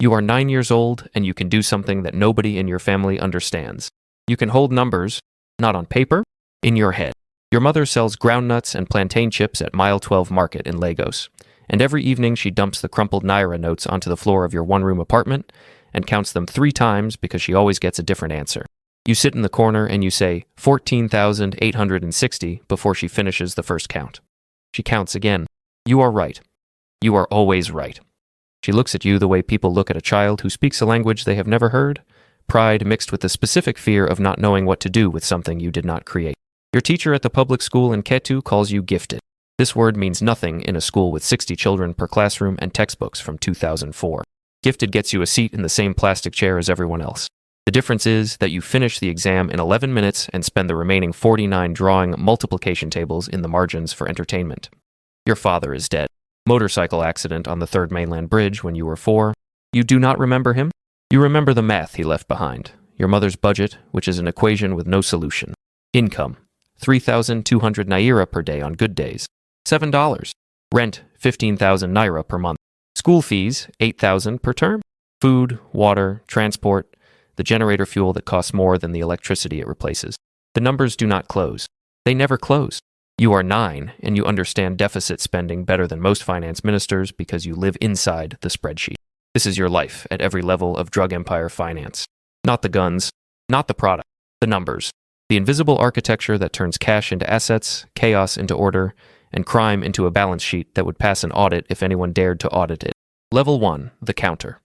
You are 9 years old and you can do something that nobody in your family understands. You can hold numbers, not on paper, in your head. Your mother sells groundnuts and plantain chips at Mile 12 Market in Lagos, and every evening she dumps the crumpled Naira notes onto the floor of your one-room apartment and counts them 3 times because she always gets a different answer. You sit in the corner and you say 14,860 before she finishes the first count. She counts again. You are right. You are always right. She looks at you the way people look at a child who speaks a language they have never heard, pride mixed with the specific fear of not knowing what to do with something you did not create. Your teacher at the public school in Ketu calls you gifted. This word means nothing in a school with 60 children per classroom and textbooks from 2004. Gifted gets you a seat in the same plastic chair as everyone else. The difference is that you finish the exam in 11 minutes and spend the remaining 49 drawing multiplication tables in the margins for entertainment. Your father is dead. Motorcycle accident on the 3rd Mainland Bridge when you were 4. You do not remember him? You remember the math he left behind. Your mother's budget, which is an equation with no solution. Income, 3,200 Naira per day on good days. $7. Rent, 15,000 Naira per month. School fees, 8,000 per term. Food, water, transport, the generator fuel that costs more than the electricity it replaces. The numbers do not close. They never close. You are 9, and you understand deficit spending better than most finance ministers because you live inside the spreadsheet. This is your life at every level of drug empire finance. Not the guns, not the product, the numbers. The invisible architecture that turns cash into assets, chaos into order, and crime into a balance sheet that would pass an audit if anyone dared to audit it. Level 1, the counter.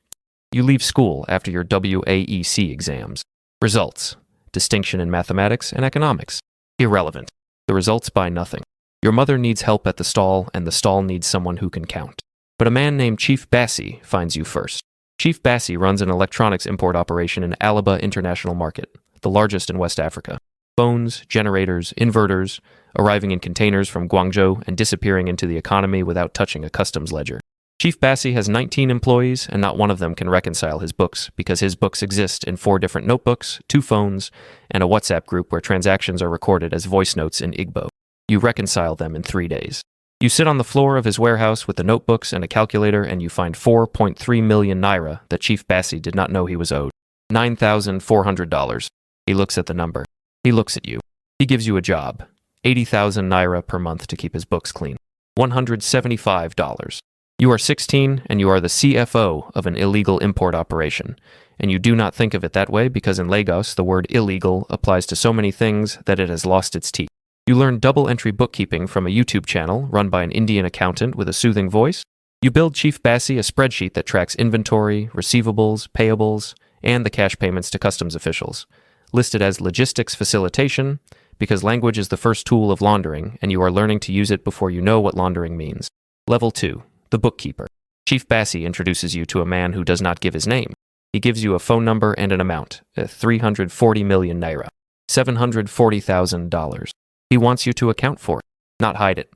You leave school after your WAEC exams. Results, distinction in mathematics and economics. Irrelevant. The results buy nothing. Your mother needs help at the stall, and the stall needs someone who can count. But a man named Chief Bassi finds you first. Chief Bassi runs an electronics import operation in Alaba International Market, the largest in West Africa. Phones, generators, inverters, arriving in containers from Guangzhou and disappearing into the economy without touching a customs ledger. Chief Bassi has 19 employees, and not one of them can reconcile his books because his books exist in 4 different notebooks, 2 phones, and a WhatsApp group where transactions are recorded as voice notes in Igbo. You reconcile them in 3 days. You sit on the floor of his warehouse with the notebooks and a calculator, and you find 4.3 million Naira that Chief Bassi did not know he was owed. $9,400. He looks at the number. He looks at you. He gives you a job. 80,000 Naira per month to keep his books clean. $175. You are 16 and you are the CFO of an illegal import operation. And you do not think of it that way because in Lagos the word illegal applies to so many things that it has lost its teeth. You learn double-entry bookkeeping from a YouTube channel run by an Indian accountant with a soothing voice. You build Chief Bassi a spreadsheet that tracks inventory, receivables, payables, and the cash payments to customs officials, listed as logistics facilitation because language is the first tool of laundering and you are learning to use it before you know what laundering means. Level 2. The Bookkeeper. Chief Bassi introduces you to a man who does not give his name. He gives you a phone number and an amount, 340 million Naira, $740,000. He wants you to account for it, not hide it.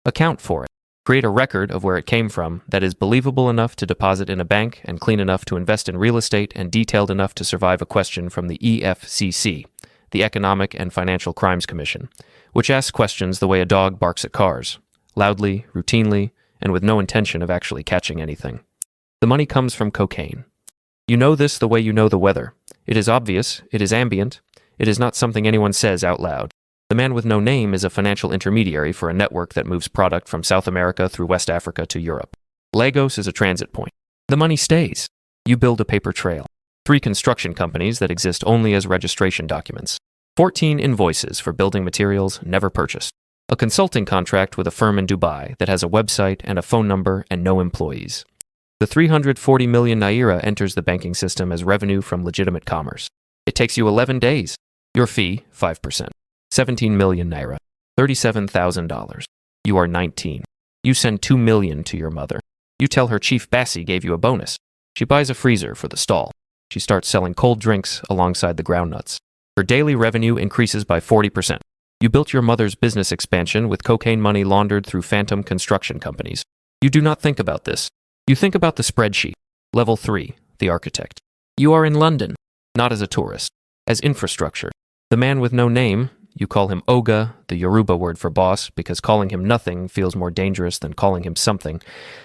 Account for it. Create a record of where it came from that is believable enough to deposit in a bank and clean enough to invest in real estate and detailed enough to survive a question from the EFCC, the Economic and Financial Crimes Commission, which asks questions the way a dog barks at cars, loudly, routinely, and with no intention of actually catching anything. The money comes from cocaine. You know this the way you know the weather. It is obvious, it is ambient, it is not something anyone says out loud. The man with no name is a financial intermediary for a network that moves product from South America through West Africa to Europe. Lagos is a transit point. The money stays. You build a paper trail. 3 construction companies that exist only as registration documents. 14 invoices for building materials never purchased. A consulting contract with a firm in Dubai that has a website and a phone number and no employees. The 340 million Naira enters the banking system as revenue from legitimate commerce. It takes you 11 days. Your fee, 5%. 17 million Naira, $37,000. You are 19. You send 2 million to your mother. You tell her Chief Bassi gave you a bonus. She buys a freezer for the stall. She starts selling cold drinks alongside the groundnuts. Her daily revenue increases by 40%. You built your mother's business expansion with cocaine money laundered through phantom construction companies. You do not think about this. You think about the spreadsheet. Level 3, the architect. You are in London, not as a tourist, as infrastructure. The man with no name, you call him Oga, the Yoruba word for boss, because calling him nothing feels more dangerous than calling him something,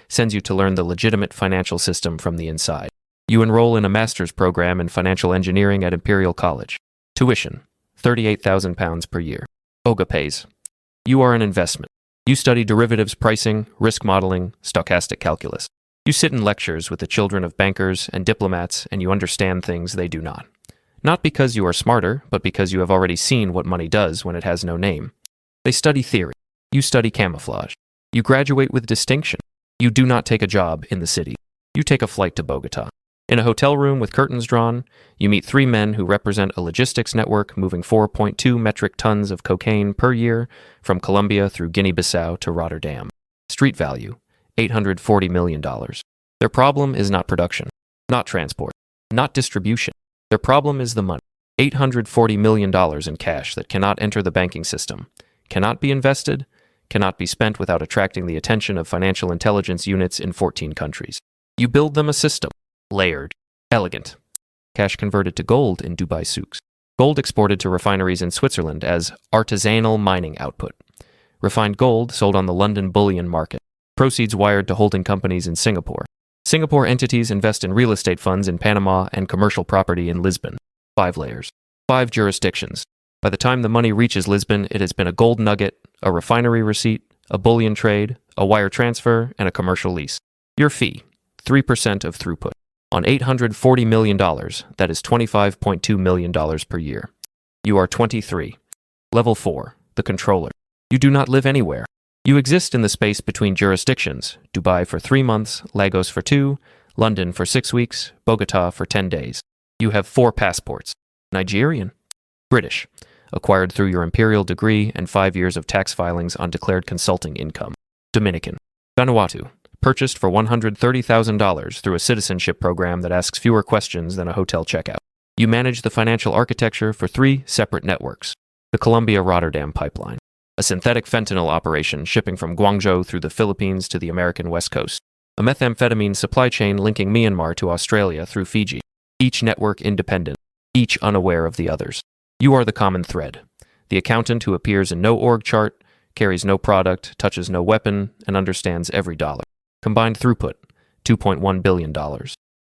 sends you to learn the legitimate financial system from the inside. You enroll in a master's program in financial engineering at Imperial College. Tuition, £38,000 per year. Oga pays. You are an investment. You study derivatives pricing, risk modeling, stochastic calculus. You sit in lectures with the children of bankers and diplomats, and you understand things they do not. Not because you are smarter, but because you have already seen what money does when it has no name. They study theory. You study camouflage. You graduate with distinction. You do not take a job in the city. You take a flight to Bogota. In a hotel room with curtains drawn, you meet 3 men who represent a logistics network moving 4.2 metric tons of cocaine per year from Colombia through Guinea-Bissau to Rotterdam. Street value, $840 million. Their problem is not production, not transport, not distribution. Their problem is the money. $840 million in cash that cannot enter the banking system, cannot be invested, cannot be spent without attracting the attention of financial intelligence units in 14 countries. You build them a system. Layered, elegant. Cash converted to gold in Dubai souks. Gold exported to refineries in Switzerland as artisanal mining output. Refined gold sold on the London bullion market. Proceeds wired to holding companies in Singapore. Singapore entities invest in real estate funds in Panama and commercial property in Lisbon. 5 layers. 5 jurisdictions. By the time the money reaches Lisbon, it has been a gold nugget, a refinery receipt, a bullion trade, a wire transfer, and a commercial lease. Your fee, 3% of throughput. On $840 million, that is $25.2 million per year. You are 23. Level 4, the controller. You do not live anywhere. You exist in the space between jurisdictions, Dubai for 3 months, Lagos for 2, London for 6 weeks, Bogota for 10 days. You have 4 passports. Nigerian. British, acquired through your imperial degree and 5 years of tax filings on declared consulting income. Dominican. Vanuatu. Purchased for $130,000 through a citizenship program that asks fewer questions than a hotel checkout. You manage the financial architecture for 3 separate networks. The Colombia-Rotterdam pipeline, a synthetic fentanyl operation shipping from Guangzhou through the Philippines to the American West Coast. A methamphetamine supply chain linking Myanmar to Australia through Fiji. Each network independent, each unaware of the others. You are the common thread. The accountant who appears in no org chart, carries no product, touches no weapon, and understands every dollar. Combined throughput, $2.1 billion.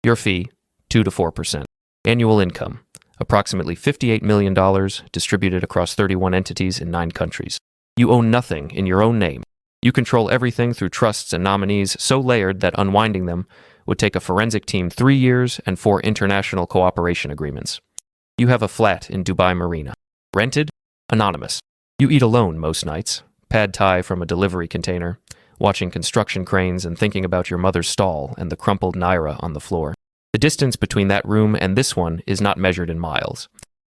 Your fee, 2 to 4%. Annual income, approximately $58 million, distributed across 31 entities in 9 countries. You own nothing in your own name. You control everything through trusts and nominees so layered that unwinding them would take a forensic team 3 years and 4 international cooperation agreements. You have a flat in Dubai Marina. Rented? Anonymous. You eat alone most nights. Pad thai from a delivery container. Watching construction cranes and thinking about your mother's stall and the crumpled naira on the floor. The distance between that room and this one is not measured in miles.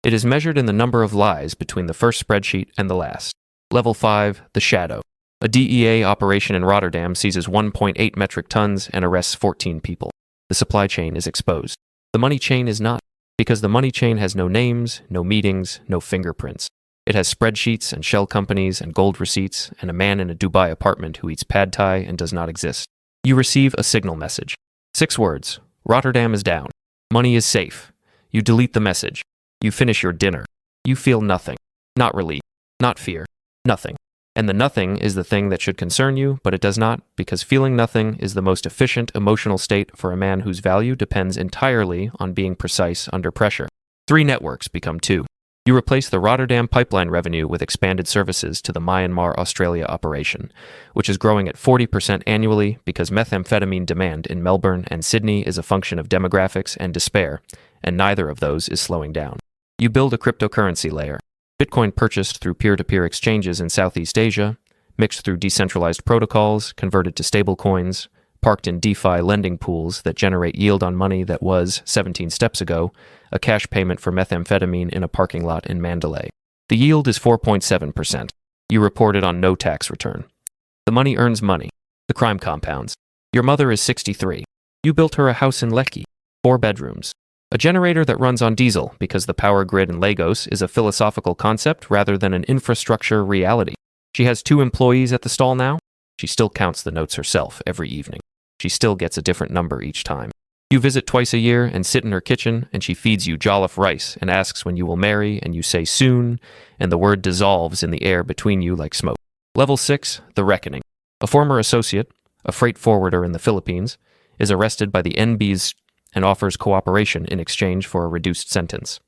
It is measured in the number of lies between the first spreadsheet and the last. Level 5, the shadow. A DEA operation in Rotterdam seizes 1.8 metric tons and arrests 14 people. The supply chain is exposed. The money chain is not, because the money chain has no names, no meetings, no fingerprints. It has spreadsheets and shell companies and gold receipts and a man in a Dubai apartment who eats pad thai and does not exist. You receive a signal message. 6 words. Rotterdam is down. Money is safe. You delete the message. You finish your dinner. You feel nothing. Not relief. Not fear. Nothing. And the nothing is the thing that should concern you, but it does not, because feeling nothing is the most efficient emotional state for a man whose value depends entirely on being precise under pressure. 3 networks become 2. You replace the Rotterdam pipeline revenue with expanded services to the Myanmar-Australia operation, which is growing at 40% annually because methamphetamine demand in Melbourne and Sydney is a function of demographics and despair, and neither of those is slowing down. You build a cryptocurrency layer. Bitcoin purchased through peer-to-peer exchanges in Southeast Asia, mixed through decentralized protocols, converted to stablecoins, parked in DeFi lending pools that generate yield on money that was, 17 steps ago, a cash payment for methamphetamine in a parking lot in Mandalay. The yield is 4.7%. You report it on no tax return. The money earns money. The crime compounds. Your mother is 63. You built her a house in Lekki, 4 bedrooms. A generator that runs on diesel because the power grid in Lagos is a philosophical concept rather than an infrastructure reality. She has 2 employees at the stall now. She still counts the notes herself every evening. She still gets a different number each time. You visit twice a year and sit in her kitchen, and she feeds you jollof rice and asks when you will marry, and you say soon, and the word dissolves in the air between you like smoke. Level 6, the reckoning. A former associate, a freight forwarder in the Philippines, is arrested by the and offers cooperation in exchange for a reduced sentence.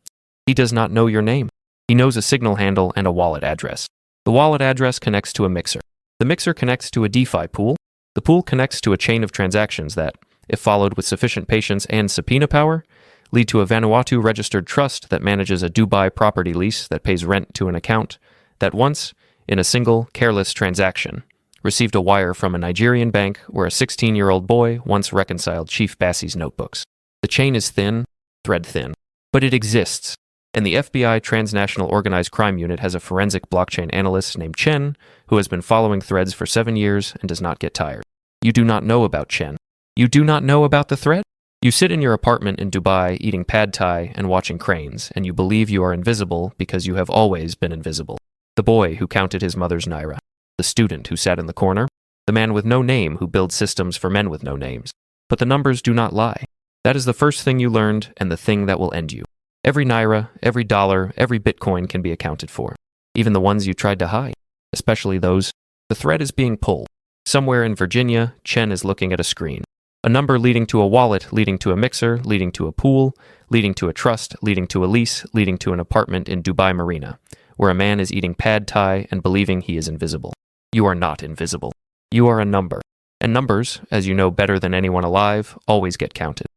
He does not know your name. He knows a signal handle and a wallet address. The wallet address connects to a mixer. The mixer connects to a DeFi pool. The pool connects to a chain of transactions that, if followed with sufficient patience and subpoena power, lead to a Vanuatu-registered trust that manages a Dubai property lease that pays rent to an account that once, in a single, careless transaction, received a wire from a Nigerian bank where a 16-year-old boy once reconciled Chief Bassey's notebooks. The chain is thin, thread thin, but it exists, and the FBI Transnational Organized Crime Unit has a forensic blockchain analyst named Chen who has been following threads for 7 years and does not get tired. You do not know about Chen. You do not know about the thread? You sit in your apartment in Dubai eating pad thai and watching cranes, and you believe you are invisible because you have always been invisible. The boy who counted his mother's naira, the student who sat in the corner, the man with no name who builds systems for men with no names. But the numbers do not lie. That is the first thing you learned and the thing that will end you. Every naira, every dollar, every Bitcoin can be accounted for, even the ones you tried to hide, especially those. The thread is being pulled. Somewhere in Virginia, Chen is looking at a screen. A number leading to a wallet, leading to a mixer, leading to a pool, leading to a trust, leading to a lease, leading to an apartment in Dubai Marina, where a man is eating pad thai and believing he is invisible. You are not invisible. You are a number. And numbers, as you know better than anyone alive, always get counted.